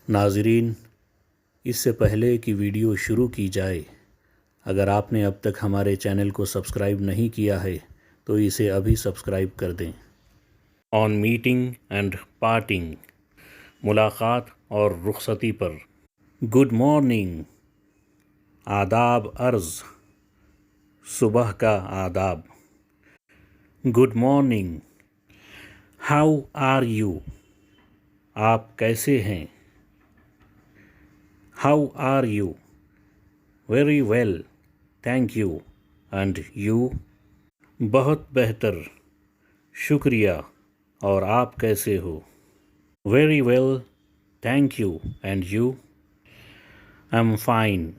ناظرین، اس سے پہلے کہ ویڈیو شروع کی جائے، اگر آپ نے اب تک ہمارے چینل کو سبسکرائب نہیں کیا ہے تو اسے ابھی سبسکرائب کر دیں۔ آن میٹنگ اینڈ پارٹنگ، ملاقات اور رخصتی پر۔ گڈ مارننگ، آداب عرض، صبح کا آداب۔ Good morning, how are you, آپ کیسے ہیں؟ How are you, very well, thank you, and you? بہت بہتر، شکریہ، اور آپ کیسے ہو؟ Very well, thank you, and you? I'm fine,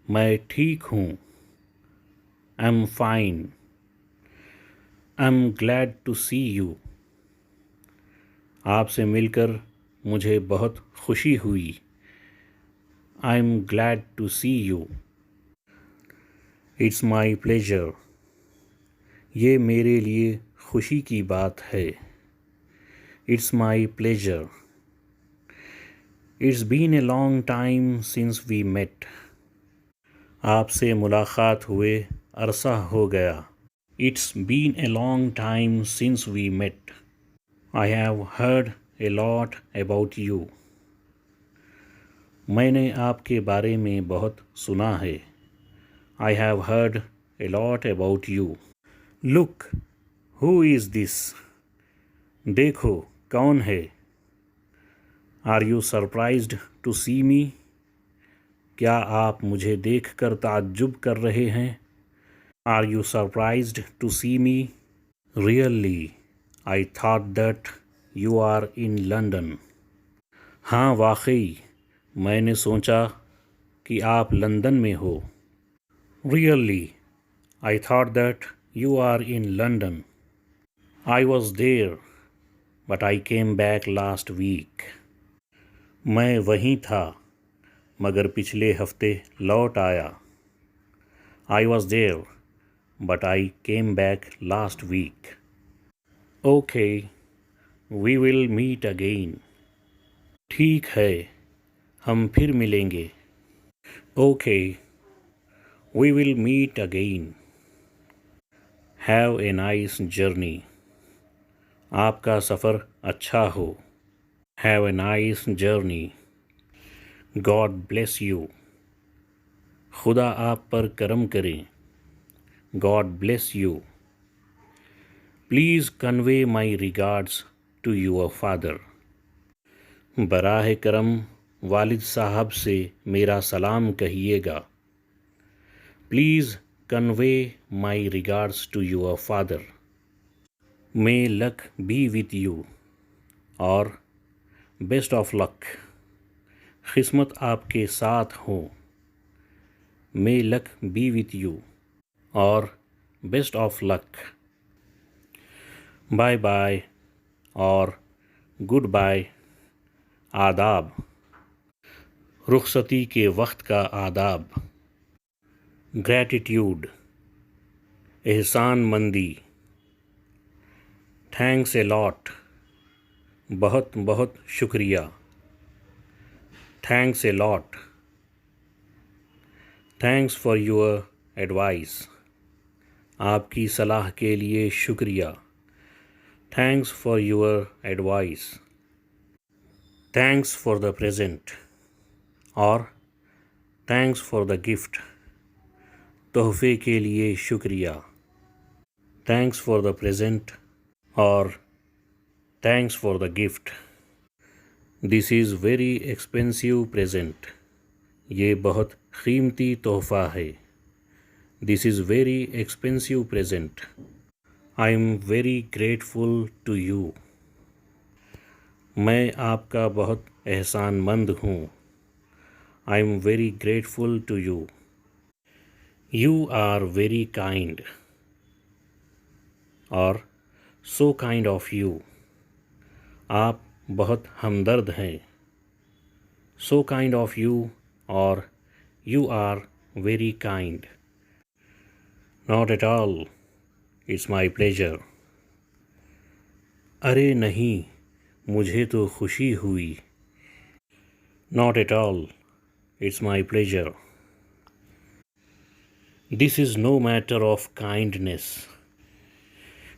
میں ٹھیک ہوں۔ I'm fine, I'm glad to see you, آپ سے مل کر مجھے بہت خوشی ہوئی۔ I am glad to see you, it's my pleasure, یہ میرے لیے خوشی کی بات ہے۔ It's my pleasure, it's been a long time since we met, آپ سے ملاقات ہوئے عرصہ ہو گیا۔ It's been a long time since we met, I have heard a lot about you, میں نے آپ کے بارے میں بہت سنا ہے۔ I have heard a lot about you. Look, who is this, دیکھو کون ہے؟ Are you surprised to see me, کیا آپ مجھے دیکھ کر تعجب کر رہے ہیں؟ Are you surprised to see me? Really, I thought that you are in London, ہاں واقعی، میں نے سوچا کہ آپ لندن میں ہو۔ Really, I thought that you are in London, I was there but I came back last week, میں وہیں تھا مگر پچھلے ہفتے لوٹ آیا۔ I was there but I came back last week. Okay, we will meet again, ٹھیک ہے، ہم پھر ملیں گے۔ Okay, we will meet again. Have a nice journey, آپ کا سفر اچھا ہو۔ Have a nice journey, God bless you, خدا آپ پر کرم کرے۔ God bless you, please convey my regards to your father, براہ کرم والد صاحب سے میرا سلام کہیے گا۔ Please convey my regards to your father, may luck be with you, اور بیسٹ آف لک، قسمت آپ کے ساتھ ہو۔ May luck be with you, اور best of luck. Bye bye اور گڈ بائے، آداب، رخصتی کے وقت کا آداب۔ گریٹیٹیوڈ، احسان مندی۔ تھینکس اے لاٹ، بہت بہت شکریہ۔ Thanks a lot, thanks for your advice, آپ کی صلاح کے لیے شکریہ۔ Thanks for your advice. Thanks for the present, اور تھینکس فار دا گفٹ، تحفے کے لیے شکریہ۔ تھینکس فار دا پریزنٹ، اور thanks for the gift. This is very expensive present, یہ بہت قیمتی تحفہ ہے۔ This is very expensive present, I am very grateful to you, میں آپ کا بہت احسان مند ہوں۔ I am very grateful to you, you are very kind, اور سو کائنڈ آف یو، آپ بہت ہمدرد ہیں۔ سو کائنڈ آف یو، اور you are very kind. Not at all, it's my pleasure. ارے نہیں، مجھے تو خوشی ہوئی۔ Not at all. It's my pleasure. This is no matter of kindness.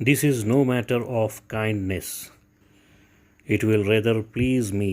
This is no matter of kindness. It will rather please me.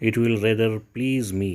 It will rather please me.